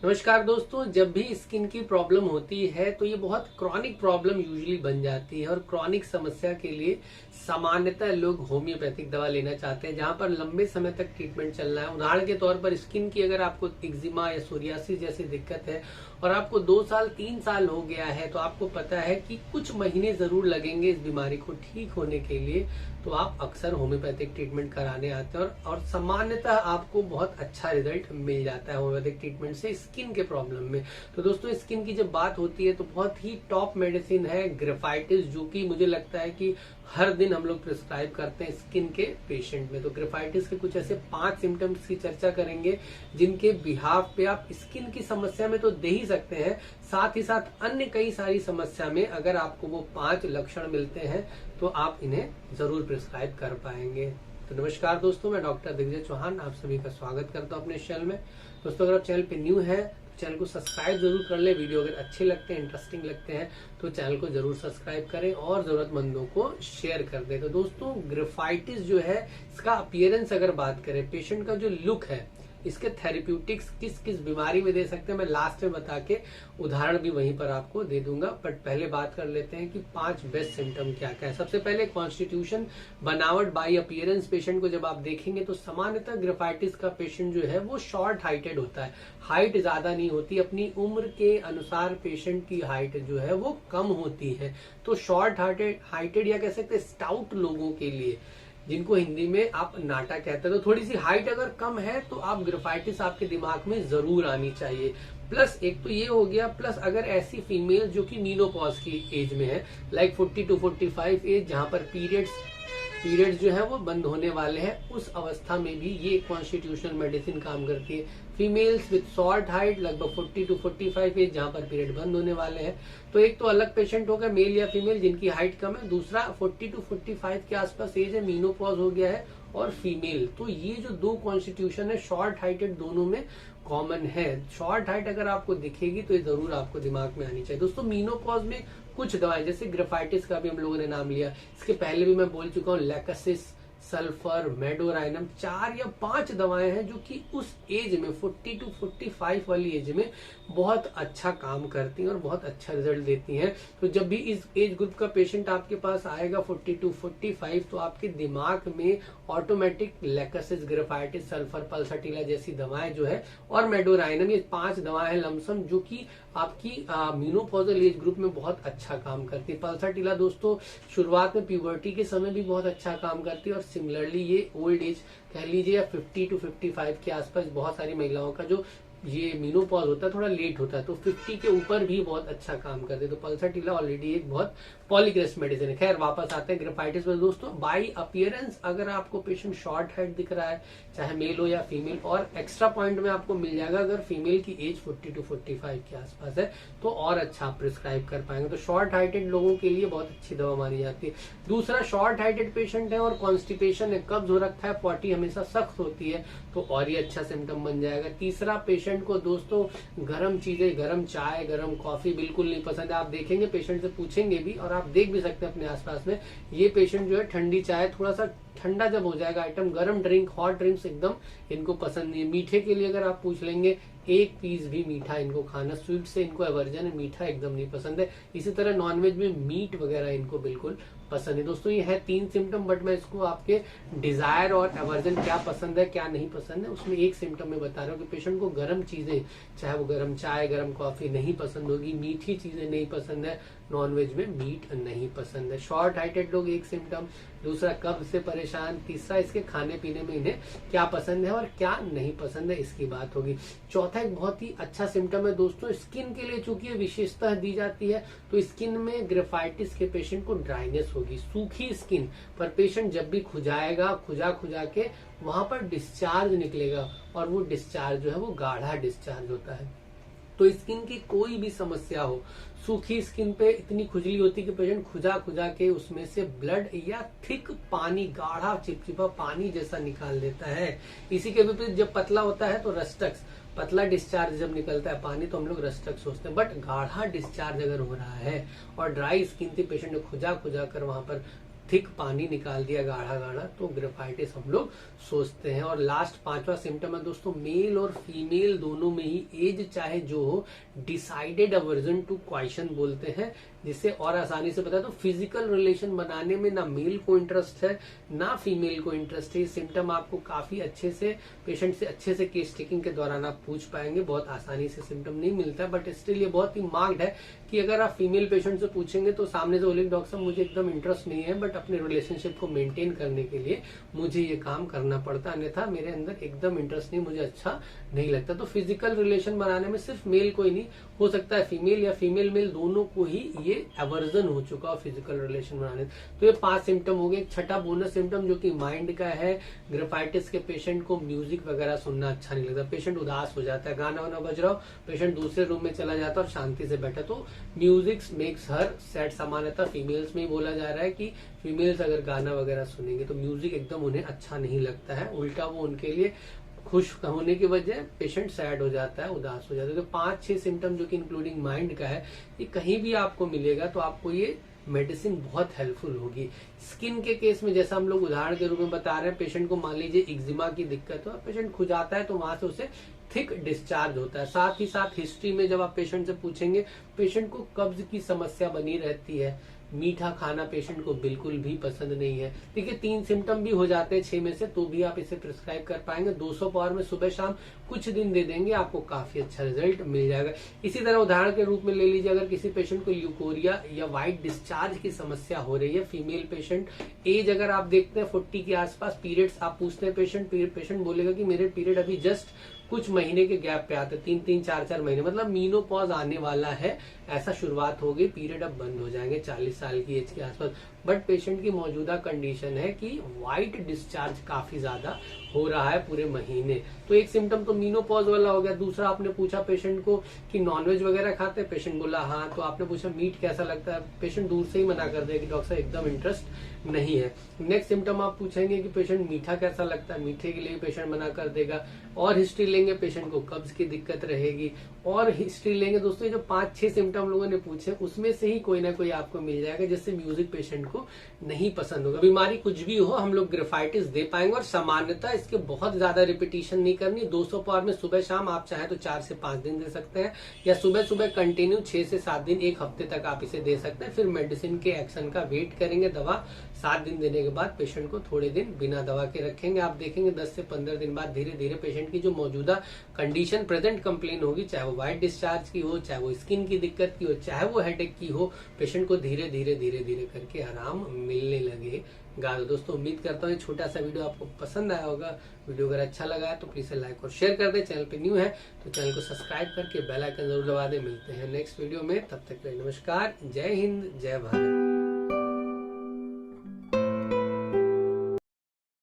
नमस्कार दोस्तों। जब भी स्किन की प्रॉब्लम होती है तो ये बहुत क्रॉनिक प्रॉब्लम यूजुअली बन जाती है और क्रॉनिक समस्या के लिए सामान्यतः लोग होम्योपैथिक दवा लेना चाहते हैं, जहां पर लंबे समय तक ट्रीटमेंट चलना है। उदाहरण के तौर पर स्किन की अगर आपको एक्जिमा या सोरियासिस जैसी दिक्कत है और आपको 2 साल 3 साल हो गया है तो आपको पता है कि कुछ महीने जरूर लगेंगे इस बीमारी को ठीक होने के लिए, तो आप अक्सर होम्योपैथिक ट्रीटमेंट कराने आते हैं और सामान्यतः आपको बहुत अच्छा रिजल्ट मिल जाता है होम्योपैथिक ट्रीटमेंट से स्किन के प्रॉब्लम में। तो दोस्तों, स्किन की जब बात होती है तो बहुत ही टॉप मेडिसिन है ग्रेफाइटिस, जो कि मुझे लगता है कि हर दिन हम लोग प्रिस्क्राइब करते हैं स्किन के पेशेंट में। तो ग्रेफाइटिस के कुछ ऐसे 5 सिम्टम्स की चर्चा करेंगे जिनके बिहाफ पे आप स्किन की समस्या में तो दे ही सकते हैं, साथ ही साथ अन्य कई सारी समस्या में अगर आपको वो 5 लक्षण मिलते हैं तो आप इन्हें जरूर प्रिस्क्राइब कर पाएंगे। तो नमस्कार दोस्तों, मैं डॉक्टर दिग्विजय चौहान आप सभी का स्वागत करता हूं अपने चैनल में। दोस्तों, अगर आप चैनल पे न्यू है तो चैनल को सब्सक्राइब जरूर कर ले। वीडियो अगर अच्छे लगते हैं, इंटरेस्टिंग लगते हैं तो चैनल को जरूर सब्सक्राइब करें और जरूरतमंदों को शेयर कर दें। तो दोस्तों, ग्रेफाइटिस जो है, इसका अपीयरेंस अगर बात करें, पेशेंट का जो लुक है, इसके थेरेप्यूटिक्स किस किस बीमारी में दे सकते हैं, मैं लास्ट में बता के उदाहरण भी वहीं पर आपको दे दूंगा। बट पहले बात कर लेते हैं कि 5 बेस्ट सिम्टम क्या क्या है। सबसे पहले कॉन्स्टिट्यूशन, बनावट बाई अपीयरेंस। पेशेंट को जब आप देखेंगे तो सामान्यतः ग्रेफाइटिस का पेशेंट जो है वो शॉर्ट हाइटेड होता है, हाइट ज्यादा नहीं होती। अपनी उम्र के अनुसार पेशेंट की हाइट जो है वो कम होती है। तो शॉर्ट हाइटेड या कह सकते हैं स्टाउट लोगों के लिए, जिनको हिंदी में आप नाटा कहते हैं, तो थोड़ी सी हाइट अगर कम है तो आप ग्रेफाइटिस आपके दिमाग में जरूर आनी चाहिए। प्लस एक तो ये हो गया, प्लस अगर ऐसी फीमेल जो कि मीनोपॉज की एज में है, लाइक 40 to 45 एज, जहां पर पीरियड्स जो है वो बंद होने वाले हैं, उस अवस्था में भी ये कॉन्स्टिट्यूशनल मेडिसिन काम करती है। फीमेल्स विद शॉर्ट हाइट, लगभग 40 to 45 एज, जहां पर पीरियड बंद होने वाले हैं। तो एक तो अलग पेशेंट होगा, मेल या फीमेल, जिनकी हाइट कम है। दूसरा 40 to 45 के आसपास एज है, मीनोपॉज हो गया है, और फीमेल। तो ये जो 2 कॉन्स्टिट्यूशन है शॉर्ट हाइटेड, दोनों में कॉमन है। शॉर्ट हाइट अगर आपको दिखेगी तो ये जरूर आपको दिमाग में आनी चाहिए। दोस्तों, मीनोपॉज में कुछ दवाएं, जैसे ग्रेफाइटिस का भी हम लोगों ने नाम लिया, इसके पहले भी मैं बोल चुका हूँ, लैकसिस, सल्फर, मेडोराइनम, 4 या 5 दवाएं हैं जो कि उस एज में 40 to 45 वाली एज में बहुत अच्छा काम करती हैं और बहुत अच्छा रिजल्ट देती हैं। तो जब भी इस एज ग्रुप का पेशेंट आपके पास आएगा 40 to 45, तो आपके दिमाग में ऑटोमेटिक लैकसिस, ग्रेफाइटिस, सल्फर, पल्साटिला जैसी दवाएं जो है, और मेडोराइनम, ये 5 दवाएं हैं लमसम जो कि आपकी मीनोपॉजल एज ग्रुप में बहुत अच्छा काम करती है। पल्साटिला दोस्तों शुरुआत में प्यूबर्टी के समय भी बहुत अच्छा काम करती है, और सिमिलरली ये ओल्ड एज कह लीजिए या 50 to 55 के आसपास बहुत सारी महिलाओं का जो ये मीनोपॉज होता है थोड़ा लेट होता है, तो 50 के ऊपर भी बहुत अच्छा काम करते हैं। तो पल्साटिला ऑलरेडी एक बहुत पॉलीग्रेस मेडिसिन है। खैर, वापस आते हैं ग्रेफाइटिस में। दोस्तों, बाई अपीयरेंस अगर आपको पेशेंट शॉर्ट हाइट दिख रहा है, चाहे मेल हो या फीमेल, और एक्स्ट्रा पॉइंट में आपको मिल जाएगा अगर फीमेल की एज 40 to 45 के आसपास है तो और अच्छा प्रिस्क्राइब कर पाएंगे। तो शॉर्ट हाइटेड लोगों के लिए बहुत अच्छी दवा मानी जाती है। दूसरा, शॉर्ट हाइटेड पेशेंट है और कॉन्स्टिपेशन है, कब्ज हो रखा है, पॉटी हमेशा सख्त होती है, तो और ही अच्छा सिम्टम बन जाएगा। तीसरा, पेशेंट को दोस्तों गर्म चीजें, गर्म चाय, गर्म कॉफी बिल्कुल नहीं पसंद है। आप देखेंगे, पेशेंट से पूछेंगे भी और आप देख भी सकते हैं अपने आसपास में, ये पेशेंट जो है ठंडी चाय, थोड़ा सा ठंडा जब हो जाएगा आइटम, गर्म ड्रिंक, हॉट ड्रिंक्स एकदम इनको पसंद नहीं है। मीठे के लिए अगर आप पूछ लेंगे, एक पीस भी मीठा इनको खाना, स्वीट से इनको एवर्जन है, मीठा एकदम नहीं पसंद है। इसी तरह नॉनवेज में मीट वगैरह इनको बिल्कुल पसंद है। दोस्तों, ये है 3 सिम्टम, बट मैं इसको आपके डिजायर और एवर्जन क्या पसंद है क्या नहीं पसंद है उसमें एक सिम्टम में बता रहा हूँ कि पेशेंट को गर्म चीजें, चाहे वो गर्म चाय, गर्म कॉफी नहीं पसंद होगी, मीठी चीजें नहीं पसंद है, नॉनवेज में मीट नहीं पसंद है। शॉर्ट हाइटेड लोग एक सिम्टम। दूसरा, कब्ज से परेशान। तीसरा, इसके खाने पीने में इन्हें क्या पसंद है और क्या नहीं पसंद है, इसकी बात होगी। चौथा, एक बहुत ही अच्छा सिम्टम है दोस्तों, स्किन के लिए चूंकि ये विशेषता दी जाती है, तो स्किन में ग्रेफाइटिस के पेशेंट को ड्राइनेस होगी, सूखी स्किन पर पेशेंट जब भी खुजाएगा, खुजा के वहां पर डिस्चार्ज निकलेगा, और वो डिस्चार्ज जो है वो गाढ़ा डिस्चार्ज होता है। तो स्किन की कोई भी समस्या हो, सूखी स्किन पे इतनी खुजली होती है कि पेशेंट खुजा के उसमें से ब्लड या थिक पानी, गाढ़ा चिपचिपा पानी जैसा निकाल देता है। इसी के विपरीत जब पतला होता है तो रस्टक्स, पतला डिस्चार्ज जब निकलता है पानी तो हम लोग रस्टक्स सोचते हैं, बट गाढ़ा डिस्चार्ज अगर हो रहा है और ड्राई स्किन थी, पेशेंट ने खुजा कर वहां पर थिक पानी निकाल दिया गाढ़ा गाढ़ा, तो ग्रेफाइटिस हम लोग सोचते हैं। और लास्ट 5वां सिम्टम है दोस्तों, मेल और फीमेल दोनों में ही एज चाहे जो हो, डिसाइडेड अवर्जन टू क्वेश्चन बोलते हैं, जिससे और आसानी से पता है। तो फिजिकल रिलेशन बनाने में ना मेल को इंटरेस्ट है ना फीमेल को इंटरेस्ट है। ये सिम्टम आपको काफी अच्छे से पेशेंट से अच्छे से केस टेकिंग के दौरान आप पूछ पाएंगे। बहुत आसानी से सिम्टम नहीं मिलता है, बट स्टिल ये बहुत ही मार्क्ड है कि अगर आप फीमेल पेशेंट से पूछेंगे तो सामने से बोलेंगे डॉक्टर साहब मुझे एकदम इंटरेस्ट नहीं है, बट अपने रिलेशनशिप को मेंटेन करने के लिए मुझे ये काम करना पड़ता, अन्यथा मेरे अंदर एकदम इंटरेस्ट नहीं, मुझे अच्छा नहीं लगता। तो फिजिकल रिलेशन बनाने में सिर्फ मेल को ही नहीं, हो सकता है फीमेल या फीमेल मेल दोनों को ही ये एवर्जन हो चुका हो फिजिकल रिलेशन बनाने। तो ये 5 सिम्टम हो गए। एक छठा बोनस सिम्टम जो कि माइंड का है, ग्रेफाइटिस के पेशेंट को म्यूजिक वगैरह सुनना अच्छा नहीं लगता। पेशेंट उदास हो जाता है, गाना वाना बज रहा हो, पेशेंट दूसरे रूम में चला जाता है और शांति से बैठा। तो म्यूजिक मेक्स हर सैड। सामान्यतः फीमेल्स में ही बोला जा रहा है कि फीमेल्स अगर गाना वगैरह सुनेंगे तो म्यूजिक एकदम उन्हें अच्छा नहीं लगता है, उल्टा वो उनके लिए खुश होने की वजह पेशेंट सैड हो जाता है, उदास हो जाता है। तो 5-6 सिम्टम जो कि इंक्लूडिंग माइंड का है, ये कहीं भी आपको मिलेगा तो आपको ये मेडिसिन बहुत हेल्पफुल होगी। स्किन के केस में जैसा हम लोग उदाहरण के रूप में बता रहे हैं, पेशेंट को मान लीजिए एक्जिमा की दिक्कत हो, पेशेंट खुजाता है तो वहां से उसे थिक डिस्चार्ज होता है। साथ ही साथ हिस्ट्री में जब आप पेशेंट से पूछेंगे, पेशेंट को कब्ज की समस्या बनी रहती है, मीठा खाना पेशेंट को बिल्कुल भी पसंद नहीं है। देखिए 3 सिम्टम भी हो जाते हैं 6 में से, तो भी आप इसे प्रिस्क्राइब कर पाएंगे। 200 पावर में सुबह शाम कुछ दिन दे देंगे, आपको काफी अच्छा रिजल्ट मिल जाएगा। इसी तरह उदाहरण के रूप में ले लीजिए, अगर किसी पेशेंट को ल्यूकोरिया या व्हाइट डिस्चार्ज की समस्या हो रही है, फीमेल पेशेंट, एज अगर आप देखते हैं 40 के आसपास, पीरियड्स आप पूछते हैं पेशेंट बोलेगा कि मेरे पीरियड अभी जस्ट कुछ महीने के गैप पे आते, 3-3, 4-4 महीने, मतलब मीनोपॉज आने वाला है, ऐसा शुरुआत हो गई, पीरियड अब बंद हो जाएंगे 40 साल की एज के आसपास। बट पेशेंट की मौजूदा कंडीशन है कि व्हाइट डिस्चार्ज काफी ज्यादा हो रहा है पूरे महीने। तो एक सिम्टम तो मीनोपॉज वाला हो गया। दूसरा आपने पूछा पेशेंट को कि नॉनवेज वगैरह खाते हैं, पेशेंट बोला हाँ। तो आपने पूछा मीट कैसा लगता है, पेशेंट दूर से ही मना कर देगा कि डॉक्टर साहब एकदम इंटरेस्ट नहीं है। नेक्स्ट सिम्टम आप पूछेंगे कि पेशेंट मीठा कैसा लगता है, मीठे के लिए पेशेंट मना कर देगा। और हिस्ट्री लेंगे, पेशेंट को कब्ज की दिक्कत रहेगी। और हिस्ट्री लेंगे दोस्तों, जो 5-6 सिम्टम लोगों ने पूछे उसमें से ही कोई ना कोई आपको मिल जाएगा जिससे म्यूजिक पेशेंट को नहीं पसंद होगा। बीमारी कुछ भी हो, हम लोग ग्रेफाइटिस दे पाएंगे। और सामान्यतः इसके बहुत ज्यादा रिपीटिशन नहीं करनी। 200 पावर में सुबह शाम आप चाहे तो 4 से 5 दिन दे सकते हैं, या सुबह सुबह कंटिन्यू 6 से 7 दिन, 1 हफ्ते तक आप इसे दे सकते हैं। फिर मेडिसिन के एक्शन का वेट करेंगे। दवा 7 दिन देने के बाद पेशेंट को थोड़े दिन बिना दवा के रखेंगे। आप देखेंगे 10 से 15 दिन बाद धीरे धीरे पेशेंट की जो मौजूदा कंडीशन, प्रेजेंट कंप्लेन होगी, चाहे वो व्हाइट डिस्चार्ज की हो, चाहे वो स्किन की दिक्कत की हो, चाहे वो हेडेक की हो, पेशेंट को धीरे धीरे करके आराम मिलने लगेगा। तो दोस्तों उम्मीद करता हूँ छोटा सा वीडियो आपको पसंद आया होगा। वीडियो अगर अच्छा लगा है तो प्लीज लाइक और शेयर कर दे। चैनल पे न्यू है तो चैनल को सब्सक्राइब करके बेल आइकन जरूर दबा दे। मिलते हैं नेक्स्ट वीडियो में, तब तक के लिए नमस्कार, जय हिंद, जय भारत।